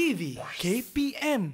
TV KPM.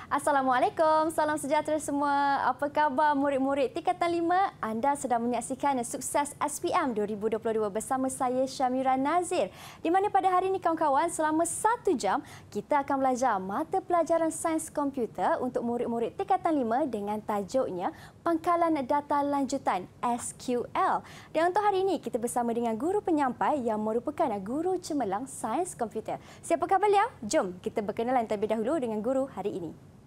Assalamualaikum, salam sejahtera semua. Apa khabar murid-murid tingkatan 5? Anda sedang menyaksikan Sukses SPM 2022 bersama saya Syamira Nazir. Di mana pada hari ini kawan-kawan selama 1 jam kita akan belajar mata pelajaran sains komputer untuk murid-murid tingkatan 5 dengan tajuknya Pangkalan Data Lanjutan SQL. Dan untuk hari ini kita bersama dengan guru penyampai yang merupakan guru cemerlang sains komputer. Siapakah beliau? Jom kita berkenalan terlebih dahulu dengan guru hari ini.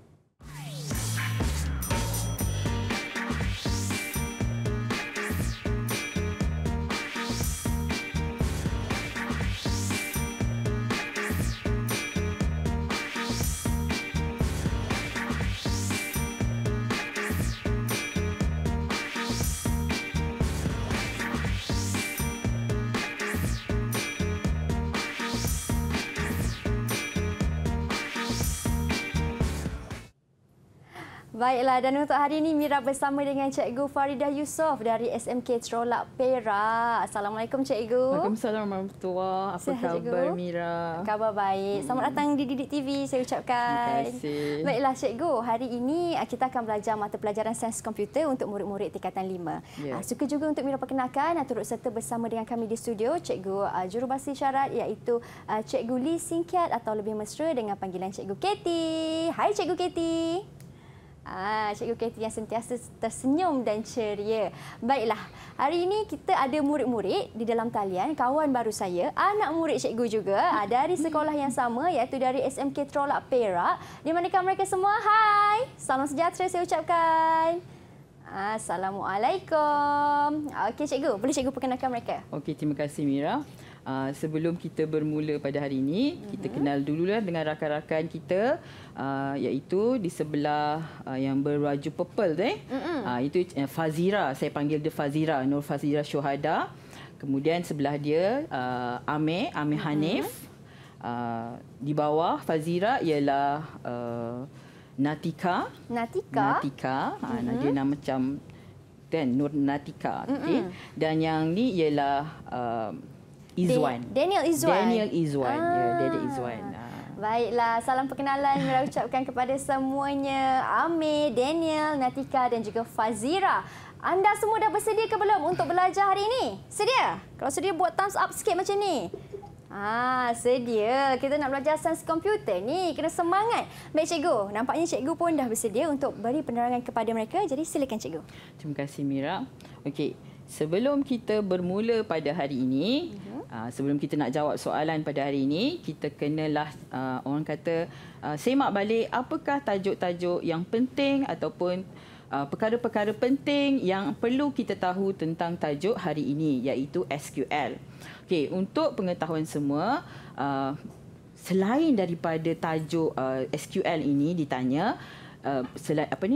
Baiklah, dan untuk hari ini Mira bersama dengan Cikgu Faridah Yusof dari SMK Trolak Perak. Assalamualaikum Cikgu. Waalaikumsalam warahmatullahi wabarakatuh. Apa khabar Mira? Khabar baik. Selamat datang di Didik TV saya ucapkan. Terima kasih. Baiklah Cikgu, hari ini kita akan belajar mata pelajaran sains komputer untuk murid-murid tingkatan 5. Yeah. Suka juga untuk Mira perkenalkan turut serta bersama dengan kami di studio Cikgu Jurubahasa Isyarat iaitu Cikgu Lee Singkiat atau lebih mesra dengan panggilan Cikgu Katie. Hai Cikgu Katie. Cikgu Katie yang sentiasa tersenyum dan ceria. Baiklah, hari ini kita ada murid-murid di dalam talian, kawan baru saya, anak murid cikgu juga dari sekolah yang sama iaitu dari SMK Trolak Perak. Di manakah mereka semua? Hai, salam sejahtera saya ucapkan. Assalamualaikum. Okey cikgu, boleh cikgu perkenalkan mereka? Okey, terima kasih Mira. Sebelum kita bermula pada hari ini, kita kenal dululah dengan rakan-rakan kita, iaitu di sebelah yang berbaju purple tu itu Fazira, saya panggil dia Fazira, Nur Fazira Syuhada. Kemudian sebelah dia Amir Hanif. Di bawah Fazira ialah Natika. Dia nama macam Nur Natika. Dan yang ni ialah Izwan. Daniel Izwan. Ya, Daniel Izwan. Baiklah, salam perkenalan Mira ucapkan kepada semuanya. Amir, Daniel, Natika dan juga Fazira. Anda semua dah bersedia ke belum untuk belajar hari ini? Sedia? Kalau sedia buat thumbs up sikit macam ni. Sedia. Kita nak belajar sains komputer ni. Kena semangat. Baik cikgu, nampaknya cikgu pun dah bersedia untuk beri penerangan kepada mereka. Jadi silakan cikgu. Terima kasih Mira. Okey, sebelum kita bermula pada hari ini, sebelum kita nak jawab soalan pada hari ini, kita kenalah orang kata semak balik apakah tajuk-tajuk yang penting ataupun perkara-perkara penting yang perlu kita tahu tentang tajuk hari ini iaitu SQL. Okey, untuk pengetahuan semua, selain daripada tajuk SQL ini ditanya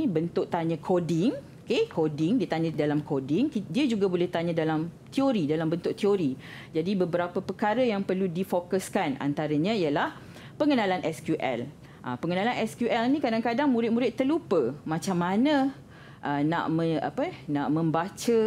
bentuk tanya coding. Okey, coding, ditanya dalam coding, dia juga boleh tanya dalam teori, dalam bentuk teori. Jadi beberapa perkara yang perlu difokuskan antaranya ialah pengenalan SQL. Pengenalan SQL ni kadang-kadang murid-murid terlupa macam mana nak membaca,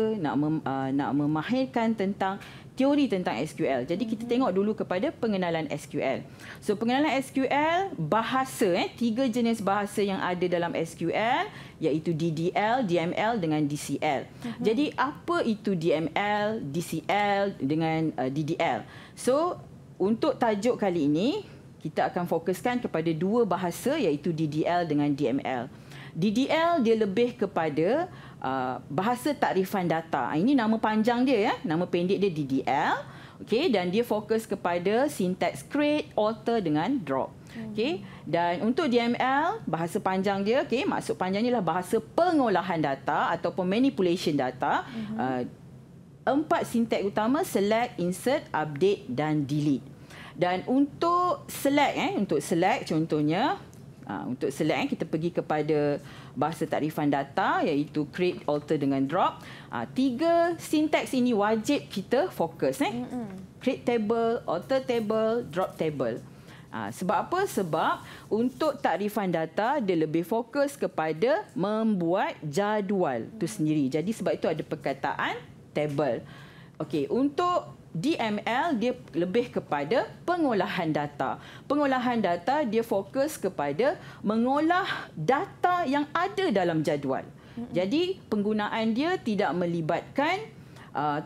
nak memahirkan tentang teori tentang SQL. Jadi kita tengok dulu kepada pengenalan SQL. So pengenalan SQL, bahasa 3 jenis bahasa yang ada dalam SQL iaitu DDL, DML dengan DCL. Jadi apa itu DML, DCL dengan DDL? So untuk tajuk kali ini kita akan fokuskan kepada 2 bahasa iaitu DDL dengan DML. DDL dia lebih kepada bahasa takrifan data. Ini nama panjang dia nama pendek dia DDL. Okey, dan dia fokus kepada sintaks create, alter dengan drop. Okey, dan untuk DML bahasa panjang dia, maksud panjangnya ialah bahasa pengolahan data ataupun manipulation data. 4 sintaks utama: select, insert, update dan delete. Dan untuk select contohnya, untuk select kita pergi kepada bahasa takrifan data iaitu create, alter dengan drop. 3 sintaks ini wajib kita fokus. Create table, alter table, drop table. Sebab apa? Sebab untuk takrifan data dia lebih fokus kepada membuat jadual itu sendiri. Jadi sebab itu ada perkataan table. Okey, untuk DML dia lebih kepada pengolahan data. Pengolahan data dia fokus kepada mengolah data yang ada dalam jadual. Jadi penggunaan dia tidak melibatkan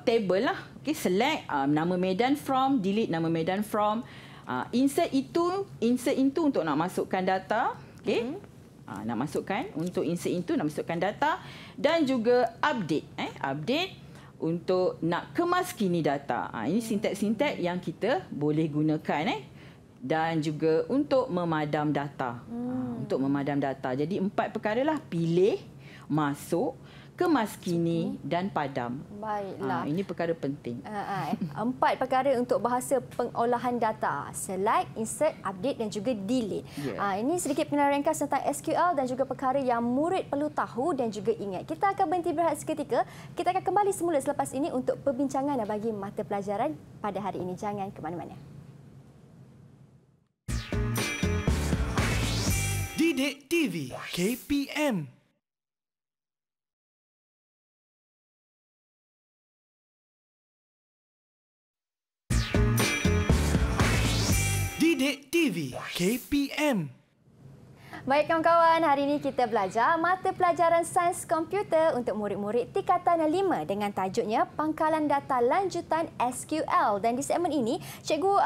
table lah. Okay, select nama medan from, delete nama medan from. Insert into untuk nak masukkan data. Okay. Nak masukkan untuk insert into, nak masukkan data, dan juga update. Update untuk nak kemaskini data. Ini sintek-sintek yang kita boleh gunakan. Dan juga untuk memadam data. Untuk memadam data. Jadi 4 perkara lah: pilih, masuk, kemaskini dan padam. Baiklah. Ini perkara penting. 4 perkara untuk bahasa pengolahan data: select, insert, update dan juga delete. Ini sedikit penilaian ringkas tentang SQL dan juga perkara yang murid perlu tahu dan juga ingat. Kita akan berhenti berehat seketika. Kita akan kembali semula selepas ini untuk perbincangan bagi mata pelajaran pada hari ini. Jangan ke mana-mana. Didik TV KPM. Didik TV KPM. Baik kawan-kawan, hari ini kita belajar mata pelajaran sains komputer untuk murid-murid tingkatan 5 dengan tajuknya Pangkalan Data Lanjutan SQL. Dan di segmen ini, Cikgu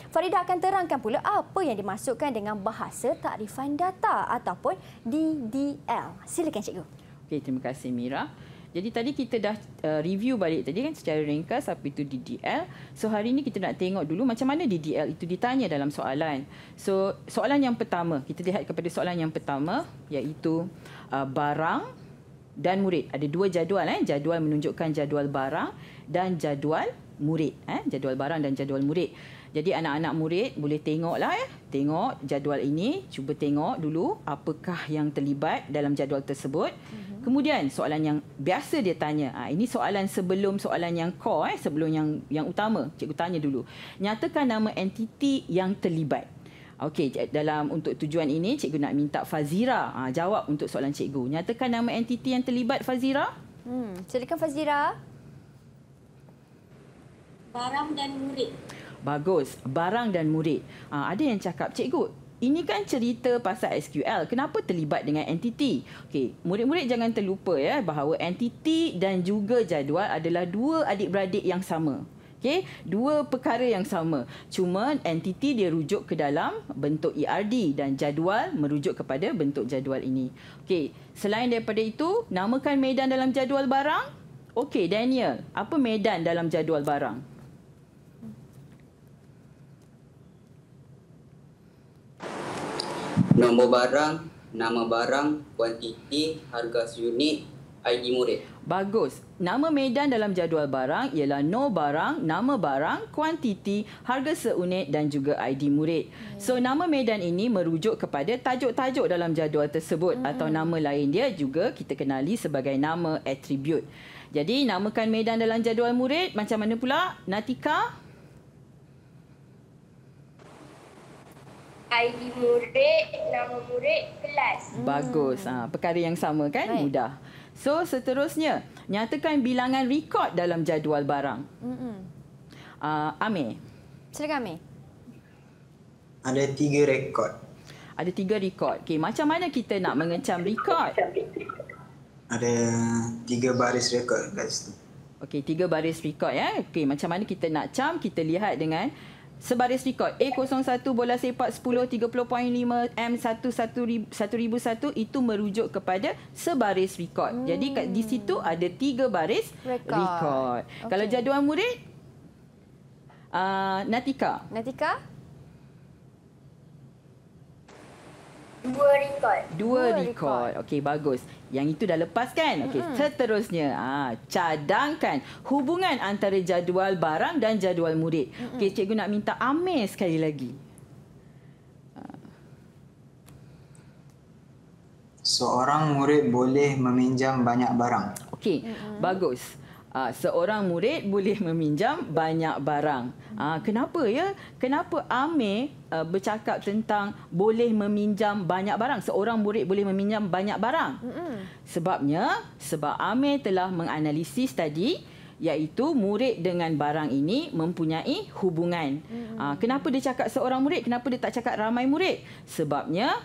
Farida akan terangkan pula apa yang dimasukkan dengan bahasa takrifan data ataupun DDL. Silakan Cikgu. Okey, terima kasih Mira. Jadi tadi kita dah review balik tadi kan secara ringkas apa itu DDL. So hari ini kita nak tengok dulu macam mana DDL itu ditanya dalam soalan. So soalan yang pertama, kita lihat kepada soalan yang pertama iaitu barang dan murid. Ada 2 jadual. Jadual menunjukkan jadual barang dan jadual murid. Jadual barang dan jadual murid. Jadi anak-anak murid boleh tengoklah tengok jadual ini, cuba tengok dulu apakah yang terlibat dalam jadual tersebut. Kemudian soalan yang biasa dia tanya, ini soalan sebelum soalan yang core, sebelum yang utama. Cikgu tanya dulu. Nyatakan nama entiti yang terlibat. Okey, untuk tujuan ini cikgu nak minta Fazira jawab untuk soalan cikgu. Nyatakan nama entiti yang terlibat, Fazira. Silakan Fazira. Barang dan murid. Bagus, barang dan murid. Ada yang cakap, cikgu, ini kan cerita pasal SQL. Kenapa terlibat dengan entiti? Okey, murid-murid jangan terlupa bahawa entiti dan juga jadual adalah 2 adik-beradik yang sama. Okey, 2 perkara yang sama. Cuma entiti dia rujuk ke dalam bentuk ERD dan jadual merujuk kepada bentuk jadual ini. Okey, selain daripada itu, namakan medan dalam jadual barang. Okey, Daniel, apa medan dalam jadual barang? Nombor barang, nama barang, kuantiti, harga unit, ID murid. Bagus. Nama medan dalam jadual barang ialah no barang, nama barang, kuantiti, harga seunit dan juga ID murid. So nama medan ini merujuk kepada tajuk-tajuk dalam jadual tersebut atau nama lain dia juga kita kenali sebagai nama atribut. Jadi namakan medan dalam jadual murid macam mana pula? Natika? ID murid, nama murid, kelas. Bagus. Perkara yang sama kan? Baik. Mudah. So seterusnya, nyatakan bilangan rekod dalam jadual barang. Amir. Silakan Amir. Ada 3 rekod. Ada 3 rekod. Okey, macam mana kita nak mengecam rekod? Ada 3 baris rekod kat situ. Okey, 3 baris rekod Okey, macam mana kita nak cam? Kita lihat dengan sebaris rekod A01 bola sepak 10 30.5 M1101 itu merujuk kepada sebaris rekod. Jadi di situ ada 3 baris rekod. Okay. Kalau jadual murid Natika. Natika? 2 rekod. 2 rekod. Okey, bagus. Yang itu dah lepas kan? Okey, seterusnya cadangkan hubungan antara jadual barang dan jadual murid. Okey, cikgu nak minta Amir sekali lagi. Seorang murid boleh meminjam banyak barang. Okey, bagus. Seorang murid boleh meminjam banyak barang. Kenapa ya? Kenapa Amir bercakap tentang boleh meminjam banyak barang? Seorang murid boleh meminjam banyak barang. Sebab Amir telah menganalisis tadi iaitu murid dengan barang ini mempunyai hubungan. Kenapa dia cakap seorang murid? Kenapa dia tak cakap ramai murid? Sebabnya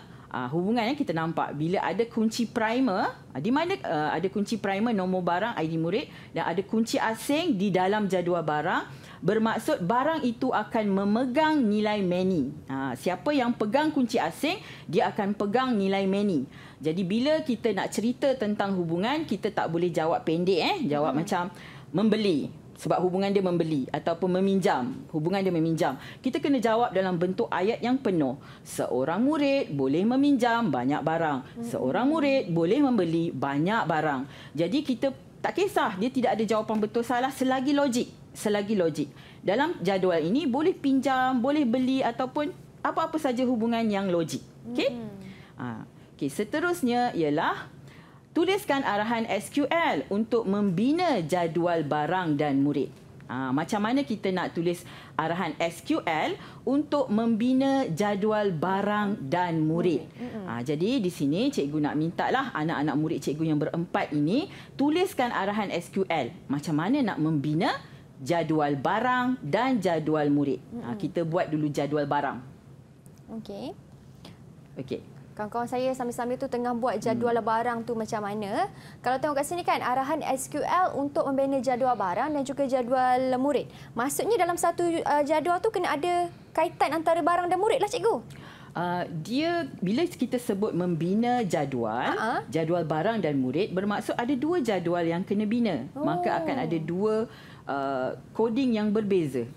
hubungan yang kita nampak bila ada kunci primer, di mana ada kunci primer nombor barang ID murid dan ada kunci asing di dalam jadual barang, bermaksud barang itu akan memegang nilai many. Siapa yang pegang kunci asing, dia akan pegang nilai many. Jadi bila kita nak cerita tentang hubungan, kita tak boleh jawab pendek. Jawab macam membeli, sebab hubungan dia membeli, ataupun meminjam, hubungan dia meminjam. Kita kena jawab dalam bentuk ayat yang penuh. Seorang murid boleh meminjam banyak barang. Seorang murid boleh membeli banyak barang. Jadi kita tak kisah dia tidak ada jawapan betul salah selagi logik. Selagi logik. Dalam jadual ini boleh pinjam, boleh beli ataupun apa-apa saja hubungan yang logik. Okey? Okey, seterusnya ialah tuliskan arahan SQL untuk membina jadual barang dan murid. Macam mana kita nak tulis arahan SQL untuk membina jadual barang dan murid. Jadi di sini cikgu nak mintalah anak-anak murid cikgu yang berempat ini tuliskan arahan SQL. Macam mana nak membina jadual barang dan jadual murid. Kita buat dulu jadual barang. Okey. Okey. Kawan-kawan saya sambil-sambil tu tengah buat jadual barang tu macam mana. Kalau tengok kat sini kan, arahan SQL untuk membina jadual barang dan juga jadual murid. Maksudnya dalam satu jadual tu kena ada kaitan antara barang dan murid lah cikgu. Dia bila kita sebut membina jadual, jadual barang dan murid, bermaksud ada dua jadual yang kena bina. Maka akan ada dua coding yang berbeza.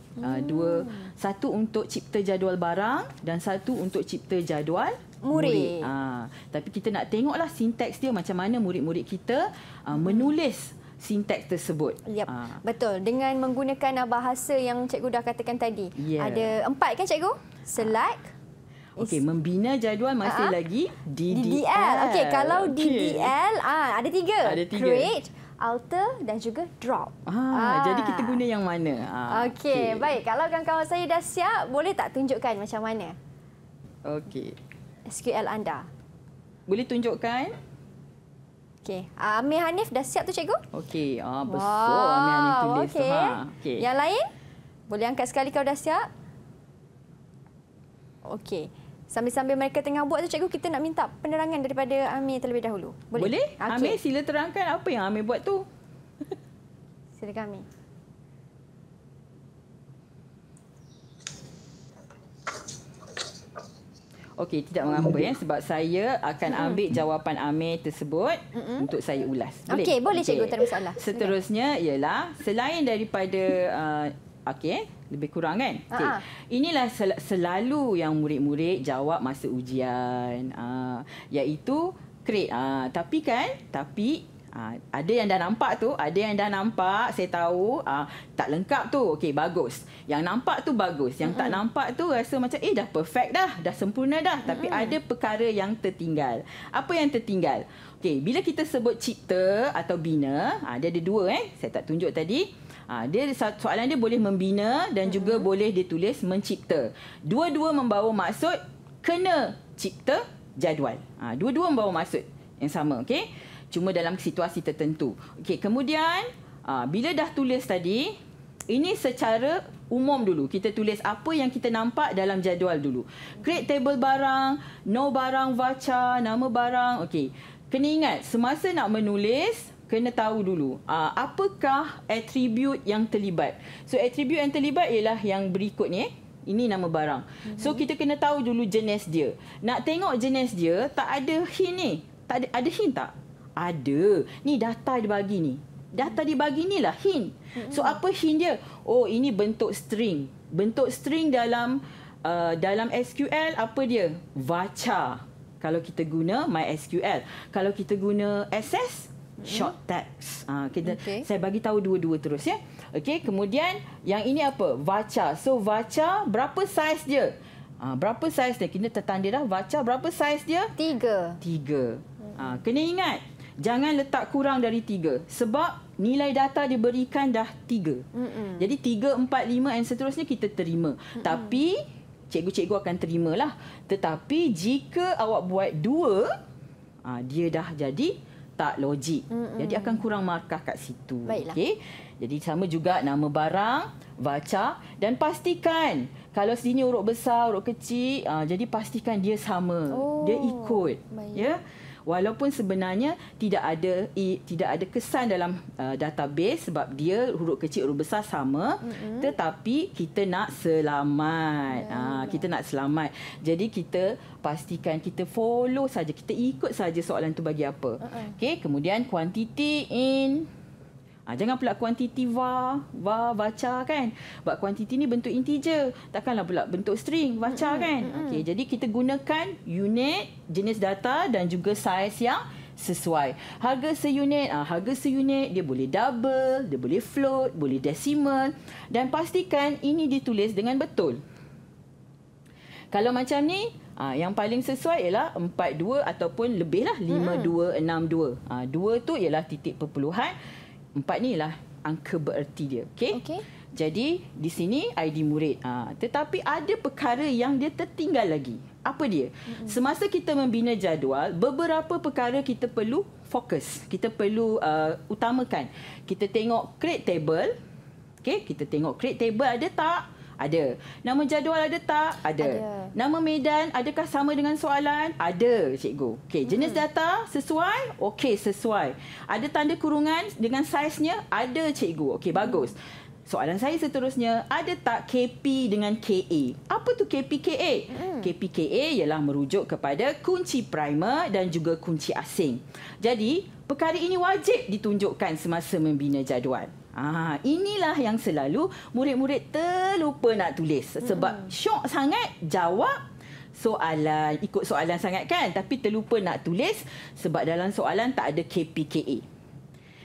Satu untuk cipta jadual barang dan satu untuk cipta jadual murid. Tapi kita nak tengoklah sinteks dia macam mana murid-murid kita menulis sinteks tersebut. Yep, betul. Dengan menggunakan bahasa yang cikgu dah katakan tadi. Ada 4 kan cikgu? Select. Okey, membina jadual masih lagi DDL. Okey, kalau DDL ada 3. Ada 3. Create, alter dan juga drop. Jadi kita guna yang mana? Okey, baik. Kalau kawan-kawan saya dah siap, boleh tak tunjukkan macam mana? Okey. SQL anda. Boleh tunjukkan? Okey. Amir Hanif dah siap tu cikgu? Okey. Besar Amir Hanif tulis tu. Okay. Yang lain? Boleh angkat sekali kalau dah siap? Okey. Sambil-sambil mereka tengah buat tu cikgu, kita nak minta penerangan daripada Amir terlebih dahulu. Boleh? Amir, sila terangkan apa yang Amir buat tu. Silakan Amir. Okey, tidak mengapa sebab saya akan ambil jawapan Amir tersebut untuk saya ulas. Boleh? Okey, boleh cikgu, tak ada masalah. Seterusnya ialah selain daripada lebih kurang kan? Inilah selalu yang murid-murid jawab masa ujian, iaitu create. Tapi ada yang dah nampak tu, saya tahu tak lengkap tu. Okey, bagus. Yang nampak tu bagus. Yang tak nampak tu rasa macam dah perfect dah sempurna dah. Tapi ada perkara yang tertinggal. Apa yang tertinggal? Okey, bila kita sebut cipta atau bina, dia ada 2 saya tak tunjuk tadi. Dia soalan dia boleh membina dan juga boleh ditulis mencipta. Dua-dua membawa maksud kena cipta jadual. Dua-dua membawa maksud yang sama, okey? Cuma dalam situasi tertentu. Okey, kemudian bila dah tulis tadi, ini secara umum dulu. Kita tulis apa yang kita nampak dalam jadual dulu. Create table barang, no barang, vacha, nama barang. Okey, kena ingat semasa nak menulis, kena tahu dulu apakah atribut yang terlibat. So atribut yang terlibat ialah yang berikut ni. Ini nama barang. So kita kena tahu dulu jenis dia. Nak tengok jenis dia, tak ada hint ni. Tak ada hint tak? Ada. Ni data dibagi ni. Data dibagi ni lah hint. So apa hint dia? Oh, ini bentuk string. Bentuk string dalam SQL apa dia? Vacha. Kalau kita guna MySQL. Kalau kita guna SS, short text. Saya bagi tahu dua-dua terus ya. Okey, kemudian yang ini apa? Vacha. So vacha berapa saiz dia? Berapa saiz dia? Kita tertanda dah. Vacha berapa saiz dia? 3. Kena ingat, jangan letak kurang dari 3 sebab nilai data diberikan dah 3. Jadi 3, 4, 5 dan seterusnya kita terima. Tapi cikgu-cikgu akan terimalah. Tetapi jika awak buat 2, dia dah jadi tak logik. Jadi akan kurang markah kat situ. Baiklah. Okey. Jadi sama juga nama barang, baca dan pastikan kalau sini huruf besar, huruf kecil, jadi pastikan dia sama. Dia ikut. Baik. Ya. Walaupun sebenarnya tidak ada kesan dalam database sebab dia huruf kecil huruf besar sama, tetapi kita nak selamat. Kita nak selamat. Jadi kita pastikan kita follow saja, kita ikut saja soalan tu bagi apa. Okey, kemudian quantity in jangan pula kuantiti var baca kan. Sebab kuantiti ni bentuk integer. Takkanlah pula bentuk string baca kan. Okey, jadi kita gunakan unit, jenis data dan juga saiz yang sesuai. Harga seunit dia boleh double, dia boleh float, boleh decimal dan pastikan ini ditulis dengan betul. Kalau macam ni, yang paling sesuai ialah 42 ataupun lebihlah 5262. 2 tu ialah titik perpuluhan. 4 ni ialah angka bererti dia. Okey? Jadi di sini ID murid. Tetapi ada perkara yang dia tertinggal lagi. Apa dia? Semasa kita membina jadual, beberapa perkara kita perlu fokus. Kita perlu utamakan. Kita tengok create table. Okey, kita tengok create table ada tak? Ada. Nama jadual ada tak? Ada. Nama medan adakah sama dengan soalan? Ada, cikgu. Okey, jenis data sesuai? Okey, sesuai. Ada tanda kurungan dengan saiznya? Ada, cikgu. Okey, bagus. Soalan saya seterusnya, ada tak KP dengan KA? Apa tu KP KA? KP KA ialah merujuk kepada kunci primer dan juga kunci asing. Jadi, perkara ini wajib ditunjukkan semasa membina jadual. Inilah yang selalu murid-murid terlupa nak tulis. Sebab syok sangat jawab soalan, ikut soalan sangat kan, tapi terlupa nak tulis sebab dalam soalan tak ada KPKA.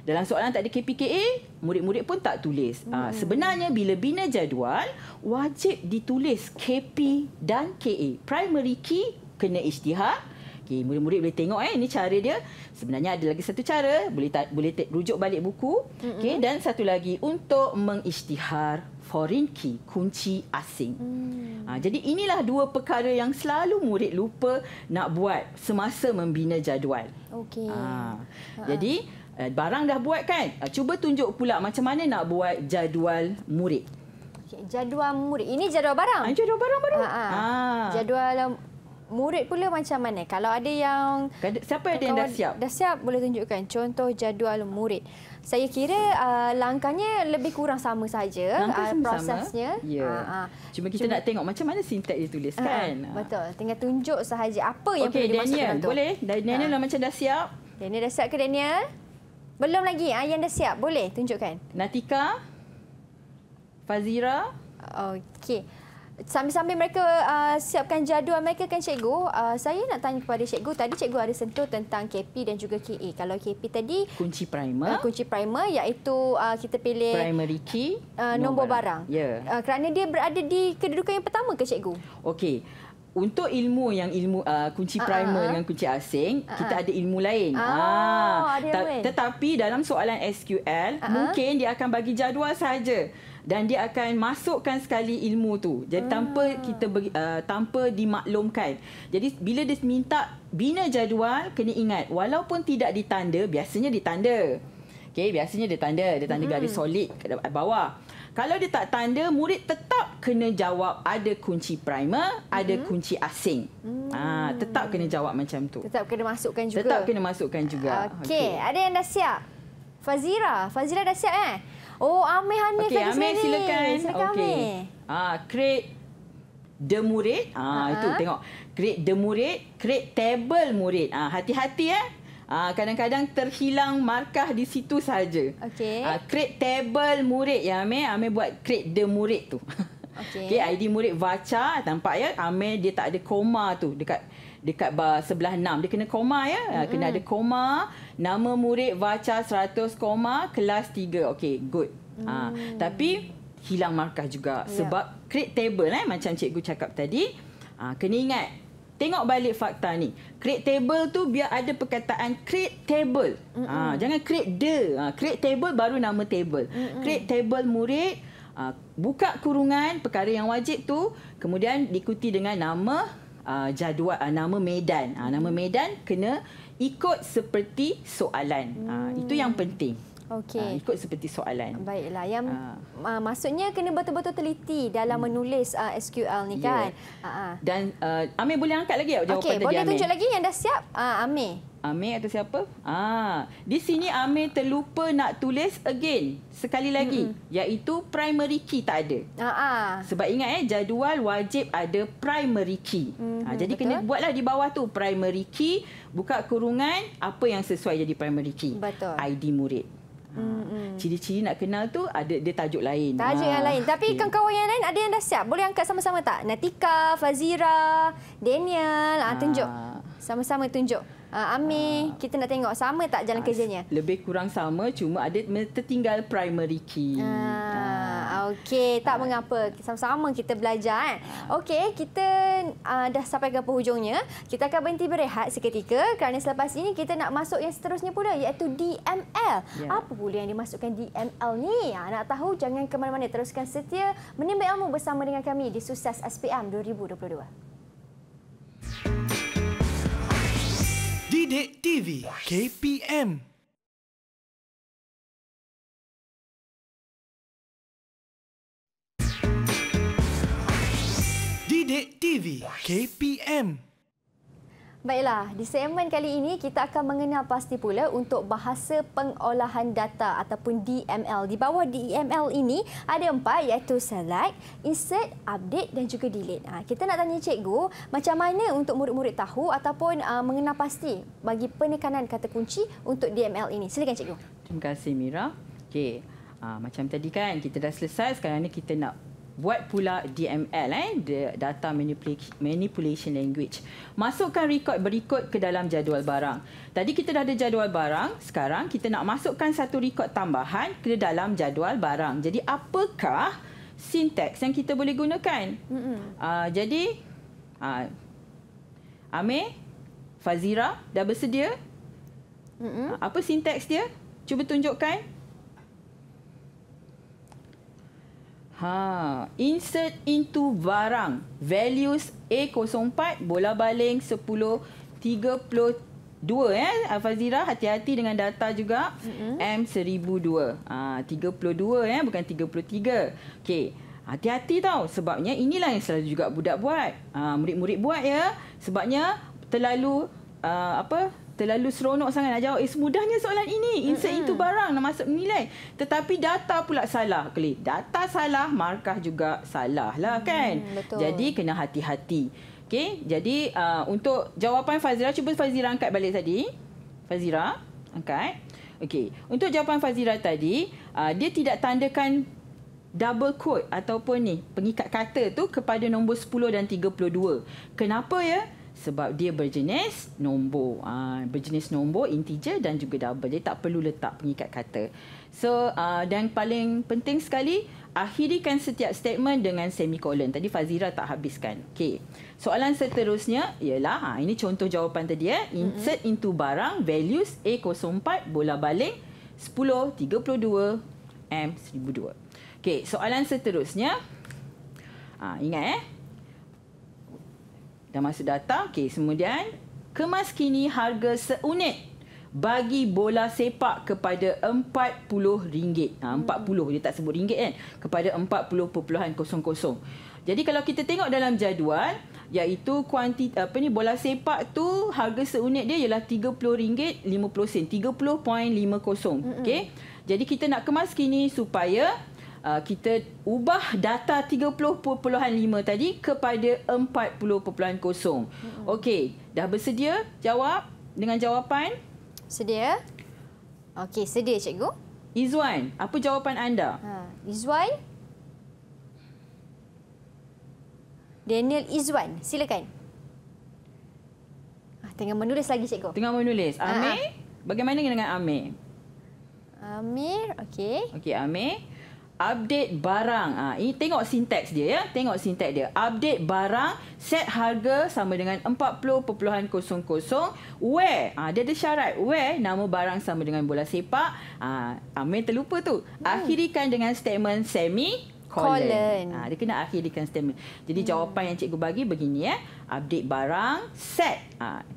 Dalam soalan tak ada KPKA, murid-murid pun tak tulis. Sebenarnya bila bina jadual, wajib ditulis KP dan KA. Primary key kena isytihar. Okay, murid-murid boleh tengok ini cara dia. Sebenarnya ada lagi satu cara, boleh rujuk balik buku. Okay, dan satu lagi untuk mengisytihar foreign key, kunci asing. Jadi inilah dua perkara yang selalu murid lupa nak buat semasa membina jadual. Okey. Jadi barang dah buat kan? Cuba tunjuk pula macam mana nak buat jadual murid. Okay, jadual murid. Ini jadual barang. Jadual barang baru. Jadual murid pula macam mana? Kalau ada yang... Siapa ada yang dah siap? Dah siap, boleh tunjukkan contoh jadual murid. Saya kira langkahnya lebih kurang sama saja prosesnya. Ya. Cuma kita nak tengok macam mana sintaks ditulis kan. Betul. Tinggal tunjuk sahaja apa yang perlu dimasukkan Daniel, tu. Boleh? Daniel dah macam dah siap. Daniel dah siap ke Daniel? Belum lagi. Yang dah siap. Boleh tunjukkan. Natika? Fazira? Okey. Sambil-sambil mereka siapkan jadual mereka kan cikgu, saya nak tanya kepada cikgu, tadi cikgu ada sentuh tentang KP dan juga KA. Kalau KP tadi kunci primer, iaitu kita pilih primary key, nombor barang. Kerana dia berada di kedudukan yang pertama ke cikgu? Okey. Untuk ilmu kunci primer dengan kunci asing, kita ada ilmu lain. Tetapi dalam soalan SQL, mungkin dia akan bagi jadual saja. Dan dia akan masukkan sekali ilmu tu. Jadi tanpa dimaklumkan. Jadi bila dia minta bina jadual, kena ingat walaupun tidak ditanda, biasanya ditanda. Okey, biasanya dia tanda garis solid kat bawah. Kalau dia tak tanda, murid tetap kena jawab ada kunci primer, ada kunci asing. Tetap kena jawab macam tu. Tetap kena masukkan juga. Tetap kena masukkan juga. Okey, ada yang dah siap? Fazira dah siap Amir Hanif lagi Amir silakan. Amir. Create the murid. Itu tengok. Create the murid, create table murid. Hati-hati kadang-kadang terhilang markah di situ saja. Okey. Create table murid ya Amir. Amir buat create the murid tu. Okey, ID murid baca, nampak ya? Amir dia tak ada koma tu dekat bar sebelah 6. Dia kena koma ya. Kena ada koma. Nama murid baca 100 koma, kelas 3. Okey, good. Tapi hilang markah juga sebab create table macam cikgu cakap tadi. Kena ingat. Tengok balik fakta ni. Create table tu biar ada perkataan create table. Jangan create the. Create table baru nama table. Create table murid, buka kurungan perkara yang wajib tu, kemudian diikuti dengan nama jadual, nama medan. Nama medan kena ikut seperti soalan. Itu yang penting. Okey. Ikut seperti soalan. Baiklah. Yang maksudnya kena betul-betul teliti dalam menulis SQL ni kan. Dan Amir boleh angkat lagi jawapan Okey, tadi, boleh Amir? tunjuk lagi yang dah siap? Amir. Amir atau siapa? Di sini Amir terlupa nak tulis again. Sekali lagi. Iaitu primary key tak ada. Sebab ingat jadual wajib ada primary key. Jadi kena buatlah di bawah tu primary key, buka kurungan, apa yang sesuai jadi primary key. Betul. ID murid. Ciri-ciri nak kenal tu ada dia tajuk lain. Tajuk yang lain. Tapi kawan-kawan yang lain ada yang dah siap. Boleh angkat sama-sama tak? Natika, Fazira, Daniel. Tunjuk. Sama-sama tunjuk. Amir, kita nak tengok sama tak jalan kerjanya? Lebih kurang sama, cuma ada tertinggal primary key. Okey, tak mengapa. Sama-sama kita belajar. Okey, kita dah sampai ke penghujungnya. Kita akan berhenti berehat seketika kerana selepas ini kita nak masuk yang seterusnya pula iaitu DML. Apa pula yang dimasukkan DML ni? Nak tahu? Jangan ke mana-mana. Teruskan setia menimba ilmu bersama dengan kami di Sukses SPM 2022. Didik TV KPM. Didik TV KPM. Baiklah, di segmen kali ini kita akan mengenal pasti pula untuk bahasa pengolahan data ataupun DML. Di bawah DML ini ada 4 iaitu select, insert, update dan juga delete. Kita nak tanya cikgu macam mana untuk murid-murid tahu ataupun mengenal pasti bagi penekanan kata kunci untuk DML ini. Silakan cikgu. Terima kasih Mira. Okey, macam tadi kan kita dah selesai, sekarang ni kita nak buat pula DML, Data Manipulation Language. Masukkan rekod berikut ke dalam jadual barang. Tadi kita dah ada jadual barang, sekarang kita nak masukkan satu rekod tambahan ke dalam jadual barang. Jadi apakah sinteks yang kita boleh gunakan? Jadi Amir, Fazira dah bersedia? Apa sinteks dia? Cuba tunjukkan. Insert into barang. Values A04, bola baling 1032. Fazira, hati-hati dengan data juga. M1002. 32 bukan 33. Okey. Hati-hati tau. Sebabnya inilah yang selalu juga budak buat. Murid-murid buat ya. Sebabnya terlalu terlalu seronok sangat nak jawab. Semudahnya soalan ini. Insert into barang nak masuk nilai. Tetapi data pula salah. Data salah, markah juga salah lah kan. Betul. Jadi kena hati-hati. Okey, jadi untuk jawapan Fazira, cuba Fazira angkat balik tadi. Fazira, angkat. Okey, untuk jawapan Fazira tadi, dia tidak tandakan double quote ataupun pengikat kata tu kepada nombor 10 dan 32. Kenapa ya? Sebab dia berjenis nombor. Berjenis nombor, integer dan juga double. Jadi tak perlu letak pengikat kata. So, dan paling penting sekali, akhirikan setiap statement dengan semikolon. Tadi Fazira tak habiskan. Okey. Soalan seterusnya ialah, ini contoh jawapan tadi ya. Insert into barang, values A04, bola baling 1032, M1002. Okey, soalan seterusnya. Ingat dah masuk data. Okey, kemudian kemas kini harga seunit bagi bola sepak kepada RM40. 40 dia tak sebut ringgit kan, kepada 40.00. Jadi kalau kita tengok dalam jadual, iaitu bola sepak tu harga seunit dia ialah RM30.50. 30.50. Okey. Jadi kita nak kemas kini supaya kita ubah data 30.5 tadi kepada 40.0. Okey, dah bersedia jawab dengan jawapan? Sedia? Okey, sedia cikgu. Izwan, apa jawapan anda? Izwan? Daniel Izwan, silakan. Tengah menulis lagi cikgu. Tengah menulis. Amir, bagaimana dengan Amir? Amir, okey. Okey, Amir. Update barang. Ini tengok sinteks dia ya. Tengok sinteks dia. Update barang, set harga sama dengan 40.00. Where? Dia ada syarat. Where nama barang sama dengan bola sepak. Amir terlupa tu. Akhirikan dengan statement semicolon. Dia kena akhirikan statement. Jadi jawapan yang cikgu bagi begini ya. Update barang, set.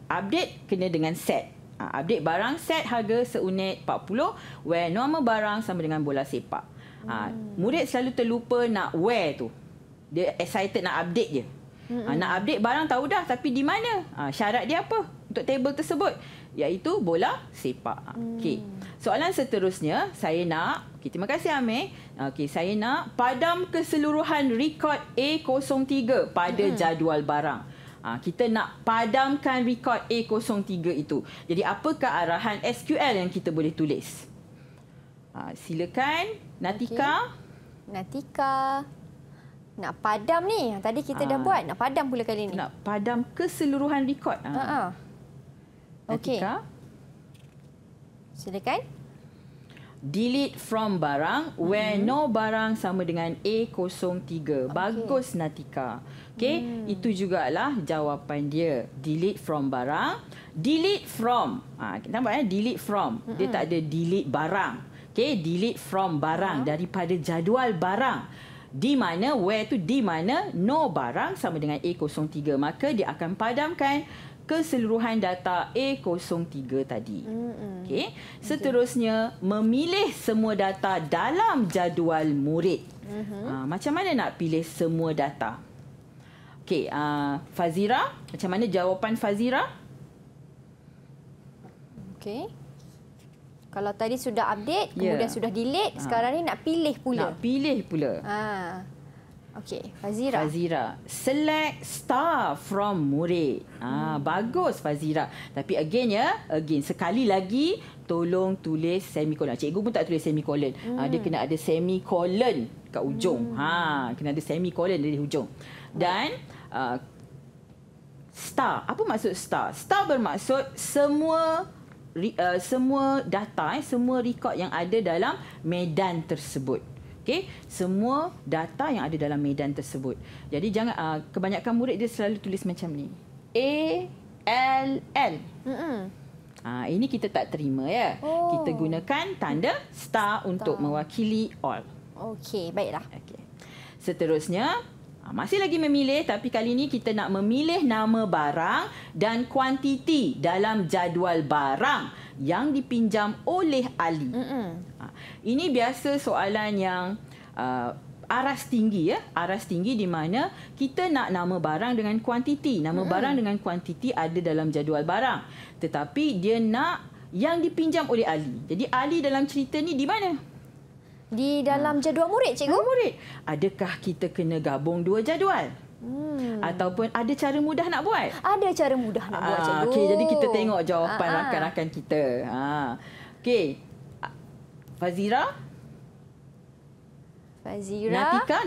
Update kena dengan set. Update barang set harga seunit 40 where normal barang sama dengan bola sepak. Murid selalu terlupa nak where tu. Dia excited nak update je. Nak update barang tahu dah, tapi di mana? Syarat dia apa untuk table tersebut? Iaitu bola sepak. Okey. Soalan seterusnya, saya nak, terima kasih Amir. Saya nak padam keseluruhan rekod A03 pada jadual barang. Kita nak padamkan rekod A03 itu. Jadi apakah arahan SQL yang kita boleh tulis? Silakan Natika. Natika. Nak padam ni. Tadi kita dah buat. Nak padam pula kali ni. Nak padam keseluruhan rekod. Okey. Natika. Silakan. Delete from barang where no barang sama dengan A03. Bagus Natika. Okey, itu jugalah jawapan dia. Delete from barang. Delete from. Nampak delete from. Dia tak ada delete barang. Okey, delete from barang daripada jadual barang. Di mana where tu di mana no barang sama dengan A03, maka dia akan padamkan keseluruhan data A03 tadi. Okey. Seterusnya, memilih semua data dalam jadual murid. Macam mana nak pilih semua data? Okey, Fazira, macam mana jawapan Fazira? Okey. Kalau tadi sudah update, kemudian sudah delete, sekarang ni nak pilih pula. Nak pilih pula. Okey, Fazira. Fazira, select star from murid. Bagus Fazira. Tapi again sekali lagi tolong tulis semicolon. Cikgu pun tak tulis semicolon. Dia kena ada semicolon kat ujung. Kena ada semicolon dari hujung. Dan star. Apa maksud star? Star bermaksud semua data, semua rekod yang ada dalam medan tersebut. Okey, semua data yang ada dalam medan tersebut. Jadi jangan kebanyakan murid dia selalu tulis macam ni. A L L. Ini kita tak terima ya. Kita gunakan tanda star untuk mewakili all. Okey, baiklah. Okey. Seterusnya, masih lagi memilih, tapi kali ini kita nak memilih nama barang dan kuantiti dalam jadual barang yang dipinjam oleh Ali. Ini biasa soalan yang aras tinggi ya. Aras tinggi di mana kita nak nama barang dengan kuantiti. Nama barang dengan kuantiti ada dalam jadual barang. Tetapi dia nak yang dipinjam oleh Ali. Jadi Ali dalam cerita ni di mana? Di dalam jadual murid, cikgu? Jadual murid. Adakah kita kena gabung dua jadual? Ataupun ada cara mudah nak buat? Ada cara mudah nak buat, cikgu. Okey, jadi kita tengok jawapan rakan-rakan kita. Okey. Fazira?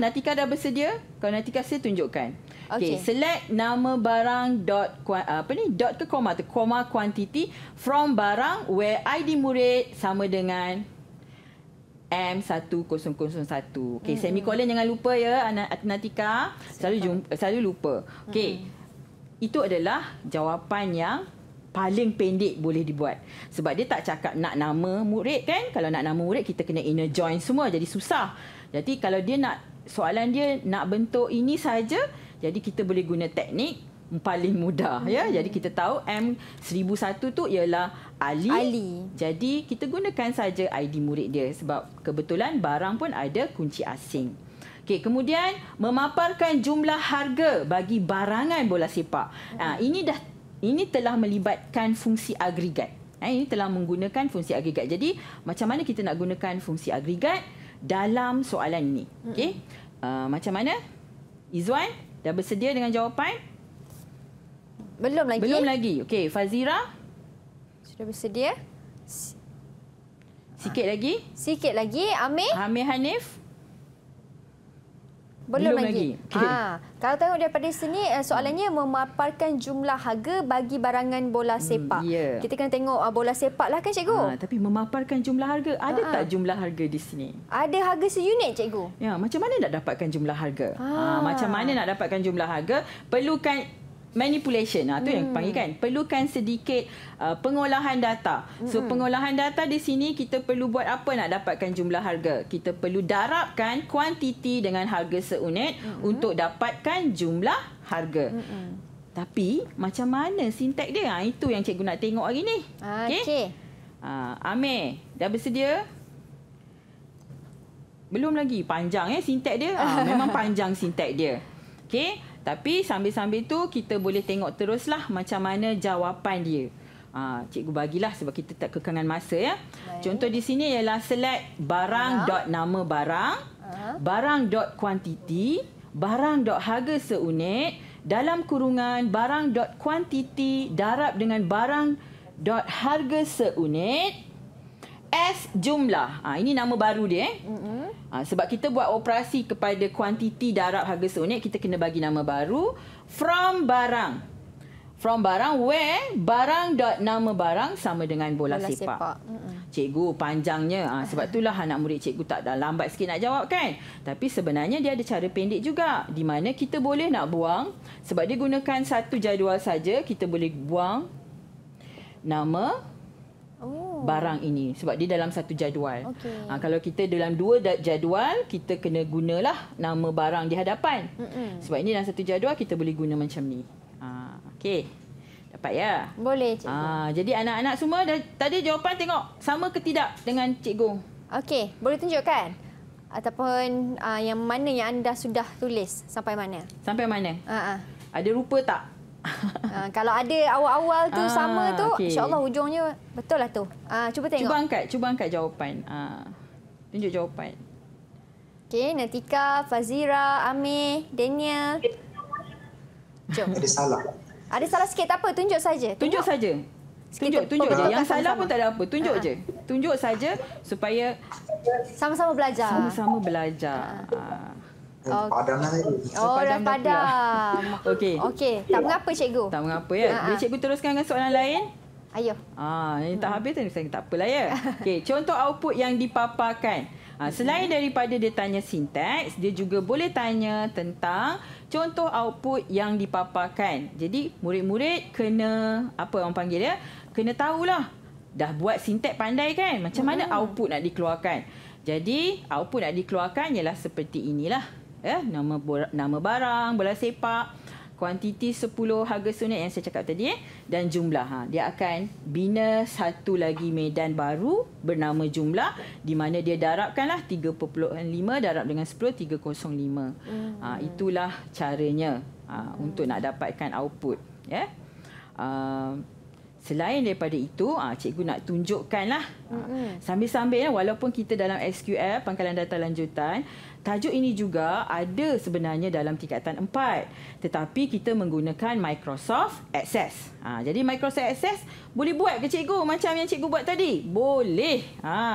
Natika dah bersedia? Kalau Natika saya tunjukkan. Okey, select nama barang dot ke koma tu, koma kuantiti from barang where ID murid sama dengan M1001. Okey, semicolon jangan lupa ya Natika. Selalu lupa. Okey. Itu adalah jawapan yang paling pendek boleh dibuat. Sebab dia tak cakap nak nama murid kan? Kalau nak nama murid kita kena inner join semua, jadi susah. Jadi kalau dia nak soalan dia nak bentuk ini saja, jadi kita boleh guna teknik paling mudah ya. Jadi kita tahu M1001 tu ialah Ali. Jadi kita gunakan saja ID murid dia sebab kebetulan barang pun ada kunci asing. Okey, kemudian memaparkan jumlah harga bagi barangan bola sepak. Ini telah melibatkan fungsi agregat. Ini telah menggunakan fungsi agregat. Jadi macam mana kita nak gunakan fungsi agregat dalam soalan ini? Okey. Macam mana? Izwan dah bersedia dengan jawapan? Belum lagi. Okey, Fazira? Sudah bersedia? Sikit lagi. Amir Hanif? Belum lagi. Okay. Kalau tengok daripada sini, soalannya memaparkan jumlah harga bagi barangan bola sepak. Kita kena tengok bola sepak lah kan, cikgu? Tapi memaparkan jumlah harga, ada tak jumlah harga di sini? Ada harga seunit, cikgu. Ya, macam mana nak dapatkan jumlah harga? Macam mana nak dapatkan jumlah harga? Perlukan manipulation, tu yang panggil kan. Perlukan sedikit pengolahan data. So pengolahan data di sini kita perlu buat apa nak dapatkan jumlah harga? Kita perlu darabkan kuantiti dengan harga seunit untuk dapatkan jumlah harga. Tapi macam mana sintek dia? Itu yang cikgu nak tengok hari ni. Okey. Amir, dah bersedia? Belum lagi. Panjang sintek dia. Memang panjang sintek dia. Okey. Tapi sambil-sambil tu kita boleh tengok teruslah macam mana jawapan dia. Cikgu bagilah sebab kita tak kekangan masa ya. Baik. Contoh di sini ialah select barang dot nama barang, barang dot kuantiti, barang dot harga seunit, dalam kurungan barang dot kuantiti darab dengan barang dot harga seunit S jumlah. Ini nama baru dia. Sebab kita buat operasi kepada kuantiti darab harga seunit, kita kena bagi nama baru. From barang. From barang where barang dot nama barang sama dengan bola sepak. Cikgu panjangnya. Sebab itulah anak murid cikgu tak dah lambat sikit nak jawab kan. Tapi sebenarnya dia ada cara pendek juga. Di mana kita boleh nak buang. Sebab dia gunakan satu jadual saja. Kita boleh buang nama barang ini. Sebab dia dalam satu jadual. Kalau kita dalam dua jadual, kita kena gunalah nama barang di hadapan. Sebab ini dalam satu jadual, kita boleh guna macam ni. Okey. Dapat ya? Boleh, cikgu. Jadi anak-anak semua tadi jawapan tengok sama ke tidak dengan cikgu? Okey, boleh tunjukkan? Ataupun yang mana yang anda sudah tulis sampai mana? Sampai mana? Ada rupa tak? Kalau ada awal-awal tu sama tu, okay. InsyaAllah hujungnya betul lah tu. Cuba tengok. Cuba angkat jawapan. Tunjuk jawapan. Okey, Natika, Fazira, Amir, Daniel. Jom. Ada salah. Ada salah sikit tak apa, tunjuk saja. Tunjuk saja. Tunjuk je. Yang salah pun tak ada apa. Tunjuk je. Tunjuk saja supaya sama-sama belajar. Sama-sama belajar. Padam lah tadi. Dah padam. Okey. Tak mengapa cikgu. Tak mengapa ya. Boleh cikgu teruskan dengan soalan lain? Ayo. Ini tak habis tak apalah ya. Okey, contoh output yang dipaparkan. Selain daripada dia tanya sinteks, dia juga boleh tanya tentang contoh output yang dipaparkan. Jadi murid-murid kena orang panggil dia, kena tahulah. Dah buat sinteks pandai kan? Macam mana output nak dikeluarkan? Jadi output nak dikeluarkan ialah seperti inilah. Nama barang, bola sepak, kuantiti 10 harga sunat yang saya cakap tadi dan jumlah. Dia akan bina satu lagi medan baru bernama jumlah di mana dia darabkanlah 3.5 darab dengan 10 305. Itulah caranya untuk nak dapatkan output ya. Selain daripada itu, cikgu nak tunjukkanlah sambil-sambil walaupun kita dalam SQL, pangkalan data lanjutan, tajuk ini juga ada sebenarnya dalam tingkatan 4. Tetapi kita menggunakan Microsoft Access. Jadi Microsoft Access boleh buat ke cikgu macam yang cikgu buat tadi? Boleh.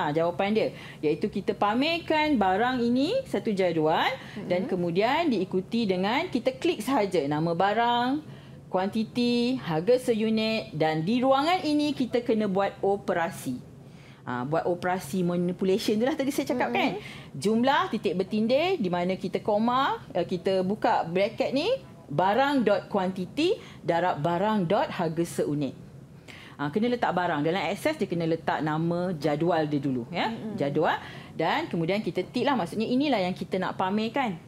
Jawapan dia iaitu kita pamerkan barang ini satu jadual dan kemudian diikuti dengan kita klik sahaja nama barang, kuantiti, harga seunit dan di ruangan ini kita kena buat operasi. Buat operasi manipulation itulah tadi saya cakap kan. Jumlah titik bertindih di mana kita koma, kita buka bracket ni barang dot kuantiti darab barang dot harga seunit. Kena letak barang dalam Access, dia kena letak nama jadual dia dulu ya. Jadual dan kemudian kita tick lah, maksudnya inilah yang kita nak pamerkan.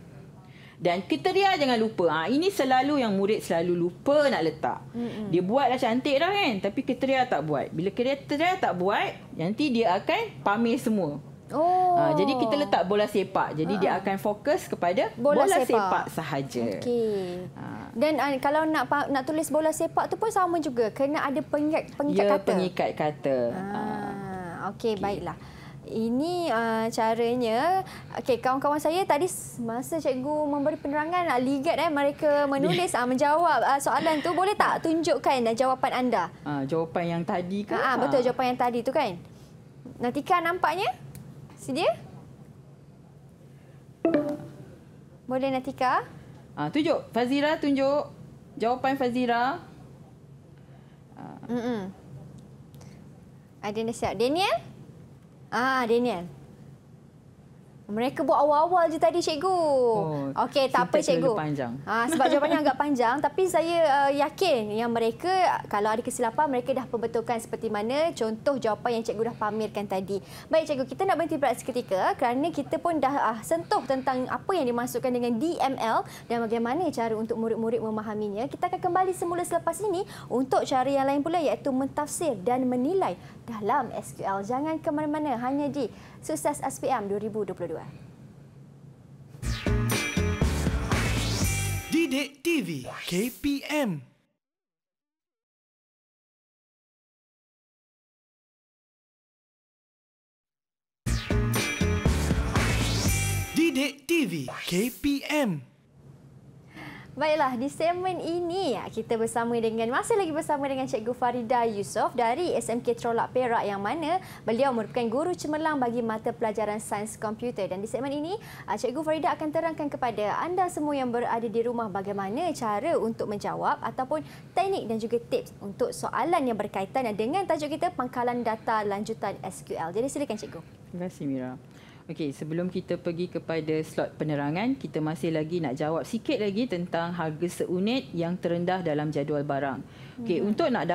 Dan kriteria jangan lupa. Ini selalu yang murid selalu lupa nak letak. Dia buatlah cantik dah kan. Tapi kriteria tak buat. Bila kriteria tak buat, nanti dia akan pamer semua. Jadi kita letak bola sepak. Jadi dia akan fokus kepada bola sepak sahaja. Okey. Dan kalau nak tulis bola sepak tu pun sama juga. Kena ada pengikat kata. Pengikat kata. Okey, baiklah. Ini caranya. Okey, kawan-kawan saya tadi masa cikgu memberi penerangan ligat mereka menulis menjawab soalan tu, boleh tak tunjukkan jawapan anda? Jawapan yang tadi ke? Betul, jawapan yang tadi tu kan. Natika nampaknya? Sedia? Boleh Natika? Tunjuk. Fazira tunjuk jawapan Fazira. Ada dah siap. Daniel? Daniel. Mereka buat awal-awal je tadi, cikgu. Okey, tak apa, cikgu. Panjang. Sebab jawapannya agak panjang, tapi saya yakin yang mereka, kalau ada kesilapan, mereka dah perbetulkan seperti mana contoh jawapan yang cikgu dah pamerkan tadi. Baik, cikgu, kita nak berhenti berehat seketika kerana kita pun dah sentuh tentang apa yang dimaksudkan dengan DML dan bagaimana cara untuk murid-murid memahaminya. Kita akan kembali semula selepas ini untuk cara yang lain pula, iaitu mentafsir dan menilai dalam SQL. Jangan ke mana-mana, hanya di Sukses SPM 2022. Didik TV KPM. Didik TV KPM. Baiklah, di segmen ini kita masih lagi bersama dengan Cikgu Farida Yusof dari SMK Trolak Perak, yang mana beliau merupakan guru cemerlang bagi mata pelajaran sains komputer. Dan di segmen ini, Cikgu Farida akan terangkan kepada anda semua yang berada di rumah bagaimana cara untuk menjawab ataupun teknik dan juga tips untuk soalan yang berkaitan dengan tajuk kita, pangkalan data lanjutan SQL. Jadi silakan, Cikgu. Terima kasih, Mira. Okey, sebelum kita pergi kepada slot penerangan, kita masih lagi nak jawab sikit lagi tentang harga seunit yang terendah dalam jadual barang. Okey, untuk nak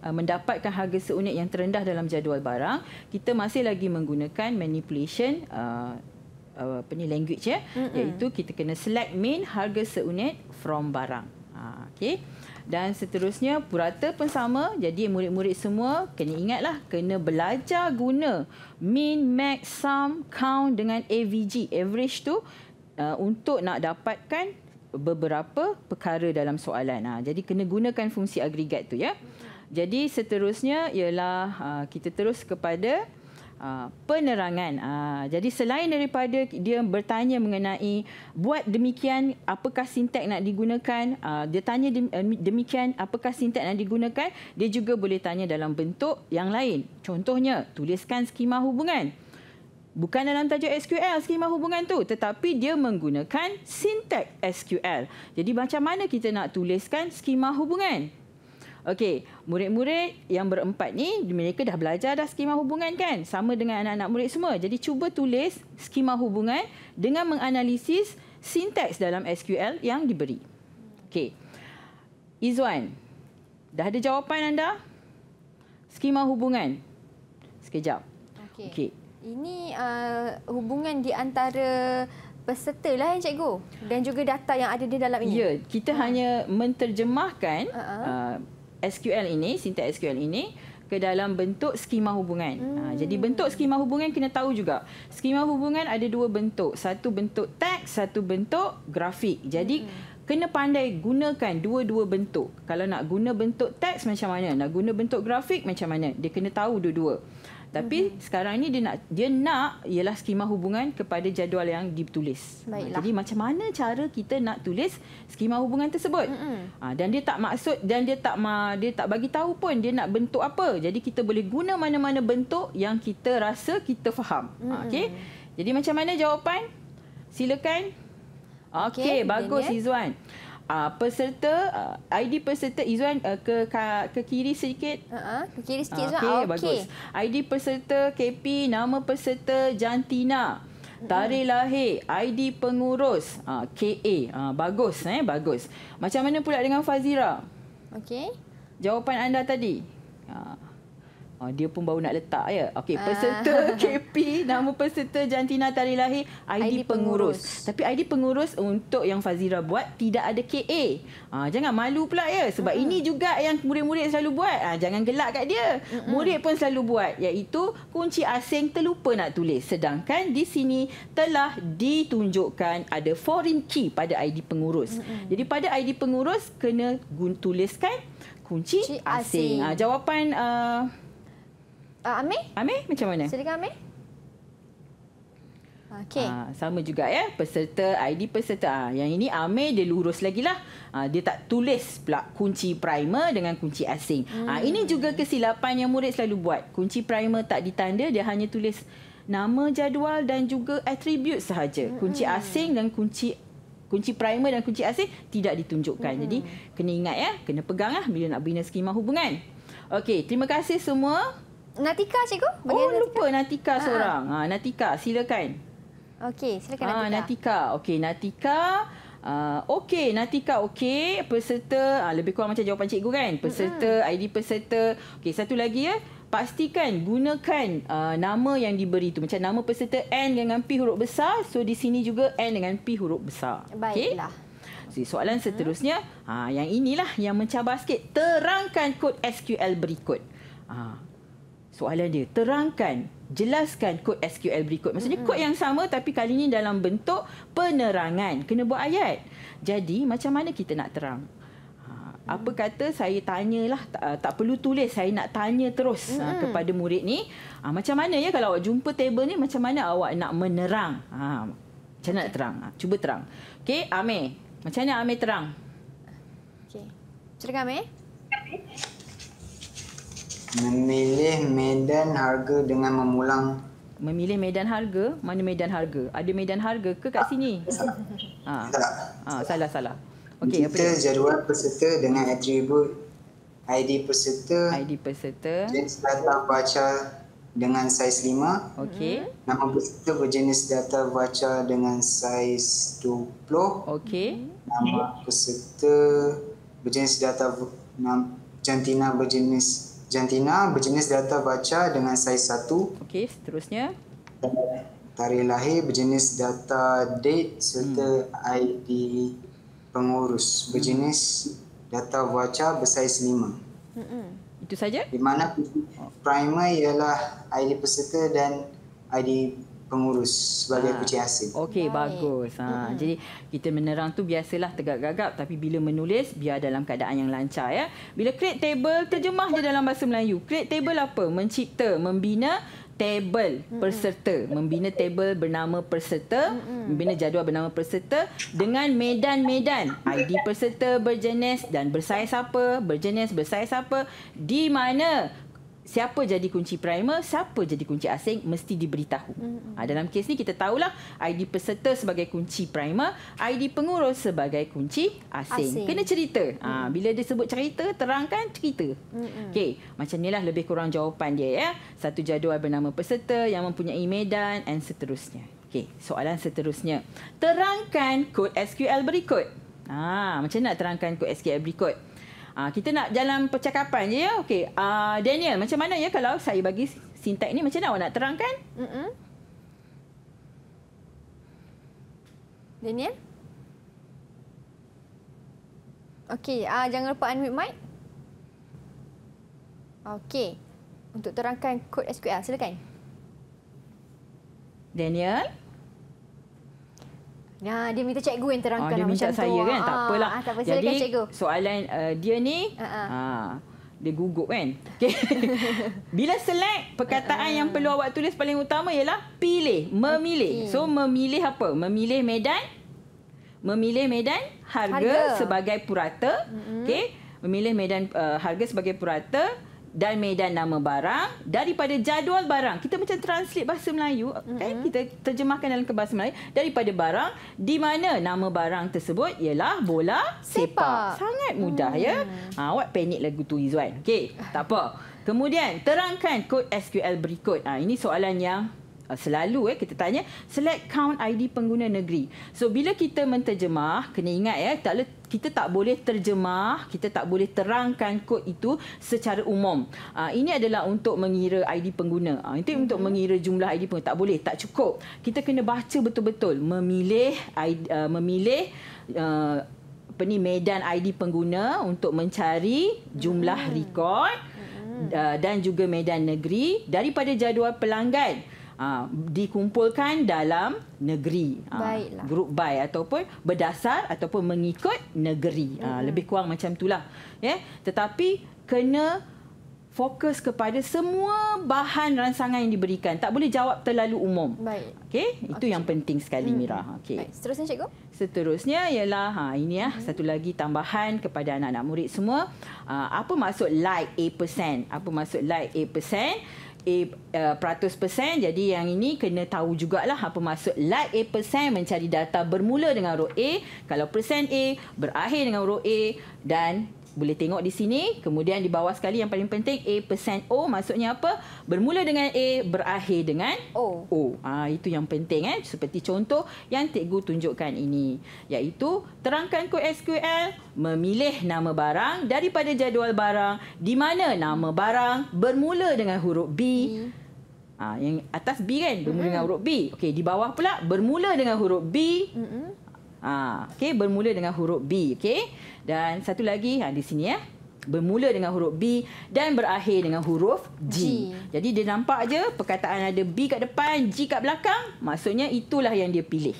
mendapatkan harga seunit yang terendah dalam jadual barang, kita masih lagi menggunakan manipulation language ya, iaitu kita kena select min harga seunit from barang. Okey. Dan seterusnya purata pun sama. Jadi murid-murid semua kena ingatlah, kena belajar guna min, max, sum, count dengan AVG, average tu untuk nak dapatkan beberapa perkara dalam soalan. Jadi kena gunakan fungsi agregat tu ya. Jadi seterusnya ialah kita terus kepada penerangan. Jadi selain daripada dia bertanya mengenai buat demikian, apakah sinteks nak digunakan, dia tanya demikian, apakah sinteks nak digunakan, dia juga boleh tanya dalam bentuk yang lain. Contohnya, tuliskan skema hubungan. Bukan dalam tajuk SQL skema hubungan tu, tetapi dia menggunakan sinteks SQL. Jadi macam mana kita nak tuliskan skema hubungan? Okey, murid-murid yang berempat ni, mereka dah belajar dah skema hubungan kan? Sama dengan anak-anak murid semua. Jadi cuba tulis skema hubungan dengan menganalisis sinteks dalam SQL yang diberi. Okey. Izwan, dah ada jawapan anda? Skema hubungan. Sekejap. Okey. Ini hubungan di antara peserta lah, cikgu, dan juga data yang ada di dalam ini. Ya, kita hanya menterjemahkan SQL ini, sinteks SQL ini ke dalam bentuk skema hubungan. Jadi bentuk skema hubungan kena tahu juga. Skema hubungan ada dua bentuk. Satu bentuk teks, satu bentuk grafik. Jadi kena pandai gunakan dua-dua bentuk. Kalau nak guna bentuk teks macam mana, nak guna bentuk grafik macam mana. Dia kena tahu dua-dua. Tapi sekarang ni dia nak ialah skema hubungan kepada jadual yang ditulis. Jadi macam mana cara kita nak tulis skema hubungan tersebut? Dan dia tak maksud dan dia tak bagi tahu pun dia nak bentuk apa. Jadi kita boleh guna mana-mana bentuk yang kita rasa kita faham. Okey. Jadi macam mana jawapan? Silakan. Okey, bagus Izwan. Peserta ID peserta Izwan ke kiri sedikit. Ke kiri sikit Izwan. Okey, bagus. ID peserta KP, nama peserta Jantina. Tarikh lahir, ID pengurus KA. Bagus bagus. Macam mana pula dengan Fazira? Okey. Jawapan anda tadi. Dia pun baru nak letak ya. Okey, peserta KP, nama peserta Jantina, tarikh lahir, ID pengurus. Tapi ID pengurus untuk yang Fazira buat tidak ada KA. Jangan malu pula ya, sebab ini juga yang murid-murid selalu buat. Jangan gelak kat dia. Murid pun selalu buat, iaitu kunci asing terlupa nak tulis. Sedangkan di sini telah ditunjukkan ada foreign key pada ID pengurus. Jadi pada ID pengurus kena tuliskan kunci asing. Jawapan Amir? Amir macam mana? Silakan Amir. Okey. Sama juga ya, peserta ID peserta. Yang ini Amir dia lurus lagi lah. Dia tak tulis pula kunci primer dengan kunci asing. Ini juga kesilapan yang murid selalu buat. Kunci primer tak ditanda, dia hanya tulis nama jadual dan juga atribut sahaja. Kunci asing dan kunci primer dan kunci asing tidak ditunjukkan. Jadi kena ingat ya, kena pegang lah bila nak bina skema hubungan. Okey, terima kasih semua. Natika, cikgu? Lupa Natika seorang. Natika, silakan. Okey, silakan Natika. Natika. Okey, Natika. Natika okey. Peserta, lebih kurang macam jawapan cikgu kan? Peserta, ID peserta. Okey, satu lagi ya. Pastikan gunakan nama yang diberi tu. Macam nama peserta N dengan P huruf besar. So, di sini juga N dengan P huruf besar. Baiklah. Okay? Soalan seterusnya, yang inilah yang mencabar sikit. Terangkan kod SQL berikut. Soalan dia, terangkan, jelaskan kod SQL berikut. Maksudnya kod yang sama tapi kali ini dalam bentuk penerangan. Kena buat ayat. Jadi macam mana kita nak terang? Apa kata saya tanyalah, tak perlu tulis, saya nak tanya terus kepada murid ni. Macam mana ya kalau awak jumpa table ni, macam mana awak nak menerang? Macam mana nak terang? Cuba terang. Okey, Amir. Macam mana Amir terang? Okey. Silakan Amir. Memilih medan harga dengan memulang. Memilih medan harga? Mana medan harga? Ada medan harga ke kat sini? Salah. Okey, apa dia? Jadual peserta dengan atribut ID peserta. Jenis data baca dengan saiz 5. Okey. Nama peserta berjenis data baca dengan saiz 20. Okey. Nama peserta berjenis data jantina berjenis data baca dengan saiz 1. Okey, seterusnya. Tarikh lahir berjenis data date serta ID pengurus berjenis data baca bersaiz 5. Itu saja? Di mana primer ialah ID peserta dan ID pengurus sebagai kunci asing. Okey, bagus. Jadi kita menerang tu biasalah tegak-gagap, tapi bila menulis biar dalam keadaan yang lancar ya. Bila create table, terjemah dia dalam bahasa Melayu. Create table apa? Mencipta, membina table peserta, membina table bernama peserta, membina jadual bernama peserta dengan medan-medan ID peserta berjenis dan bersaiz apa, berjenis bersaiz apa, di mana siapa jadi kunci primer, siapa jadi kunci asing mesti diberitahu. Dalam kes ni kita tahulah ID peserta sebagai kunci primer, ID pengurus sebagai kunci asing. Kena cerita. Bila dia sebut cerita, terangkan cerita. Okey, macam inilah lebih kurang jawapan dia ya. Satu jadual bernama peserta yang mempunyai medan dan seterusnya. Okey, soalan seterusnya. Terangkan kod SQL berikut. Macam nak terangkan kod SQL berikut? Kita nak jalan percakapan je ya. Okey, Daniel, macam mana ya kalau saya bagi sintak ni, macam mana awak nak terangkan? Daniel? Okey, jangan lupa unmute mic. Okey. Untuk terangkan kod SQL, silakan. Daniel? Dia minta cikgu yang terangkan dia minta macam saya tu. kan, tak apalah. Tak apa, jadi cikgu. Soalan dia ni dia gugup kan. Okay. Bila select, perkataan yang perlu awak tulis paling utama ialah pilih, memilih. So memilih apa? Memilih medan harga sebagai purata. Okey, memilih medan harga sebagai purata dan medan nama barang daripada jadual barang. Kita macam translate bahasa Melayu, kan? Kita terjemahkan dalam ke bahasa Melayu daripada barang di mana nama barang tersebut ialah bola sepak. Sangat mudah ya. Awak panik lagu tu Izwan. Okey, tak apa. Kemudian terangkan kod SQL berikut. Ini soalan yang selalu kita tanya, select count ID pengguna negeri. So bila kita menterjemah, kena ingat ya, kita tak boleh terjemah, kita tak boleh terangkan kod itu secara umum. Ini adalah untuk mengira ID pengguna. Itu untuk mengira jumlah ID pengguna. Tak boleh, tak cukup. Kita kena baca betul-betul, memilih medan ID pengguna untuk mencari jumlah rekod dan juga medan negeri daripada jadual pelanggan. Dikumpulkan dalam negeri. Group by ataupun berdasar ataupun mengikut negeri. Lebih kurang macam itulah. Ya? Tetapi kena fokus kepada semua bahan rangsangan yang diberikan. Tak boleh jawab terlalu umum. Okey, itu yang penting sekali Mira. Okey. Seterusnya cikgu? Seterusnya ialah ini satu lagi tambahan kepada anak-anak murid semua. Apa maksud like A%? Apa maksud like A%? peratus persen. Jadi yang ini kena tahu jugalah apa maksud like A% mencari data bermula dengan huruf A. Kalau persen A berakhir dengan huruf A dan boleh tengok di sini. Kemudian di bawah sekali yang paling penting A%O maksudnya apa? Bermula dengan A, berakhir dengan O. Itu yang penting seperti contoh yang cikgu tunjukkan ini, iaitu terangkan kod SQL, memilih nama barang daripada jadual barang di mana nama barang bermula dengan huruf B. Yang atas B kan bermula dengan huruf B. Okey, di bawah pula bermula dengan huruf B. Okey, bermula dengan huruf B. Okey. Dan satu lagi di sini bermula dengan huruf B dan berakhir dengan huruf G. Jadi dia nampak je perkataan ada B kat depan, G kat belakang, maksudnya itulah yang dia pilih.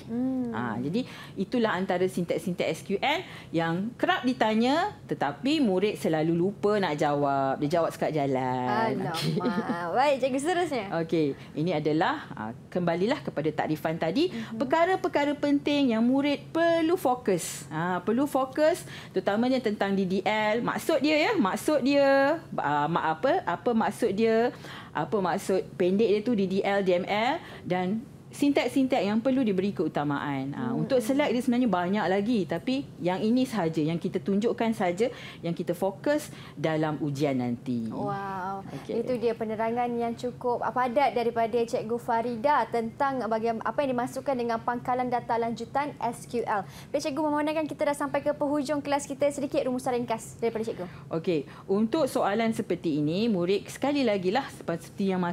Jadi itulah antara sintaks-sintaks SQL yang kerap ditanya tetapi murid selalu lupa nak jawab. Dia jawab sekat jalan. Alamak. Baik, cikgu seterusnya. Okey, ini adalah kembalilah kepada takrifan tadi, perkara-perkara penting yang murid perlu fokus. Perlu fokus terutamanya tentang DDL, maksud dia maksud dia apa maksud dia, apa maksud pendek dia tu DDL, DML dan sintaks-sintaks yang perlu diberi keutamaan. Untuk select dia sebenarnya banyak lagi, tapi yang ini sahaja yang kita tunjukkan saja, yang kita fokus dalam ujian nanti. Wow. Itu dia penerangan yang cukup padat daripada Cikgu Farida tentang bagaimana apa yang dimasukkan dengan pangkalan data lanjutan SQL. Baik cikgu, memandangkan kita dah sampai ke penghujung kelas kita, sedikit rumusan ringkas daripada cikgu. Okey, untuk soalan seperti ini, murid sekali lagi lah seperti yang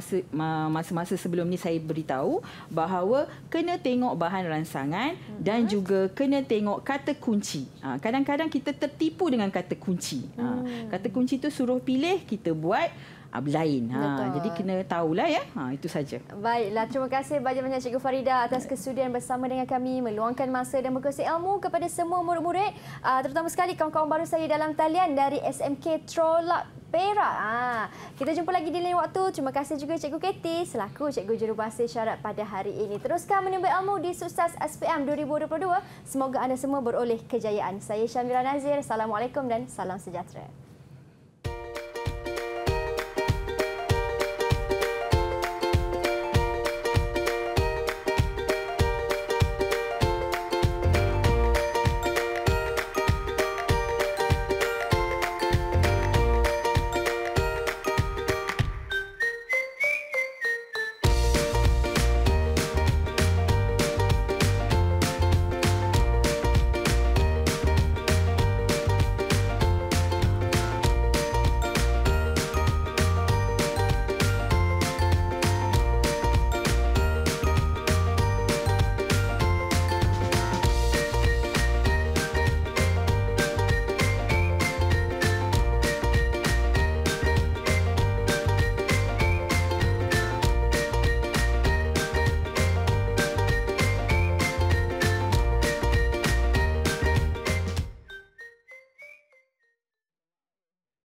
masa-masa sebelum ni saya beritahu bahawa kena tengok bahan ransangan dan juga kena tengok kata kunci. Kadang-kadang kita tertipu dengan kata kunci. Kata kunci tu suruh pilih, kita buat lain. Jadi kena tahulah itu saja. Baiklah, terima kasih banyak-banyak Cikgu Farida atas kesudian bersama dengan kami meluangkan masa dan berkongsi ilmu kepada semua murid-murid, terutama sekali kawan-kawan baru saya dalam talian dari SMK Trolak Perak. Kita jumpa lagi di lain waktu. Terima kasih juga Cikgu Katie selaku Cikgu Jurubahasa Isyarat pada hari ini. Teruskan menimba ilmu di Sukses SPM 2022. Semoga anda semua beroleh kejayaan. Saya Syamira Nazir. Assalamualaikum dan salam sejahtera.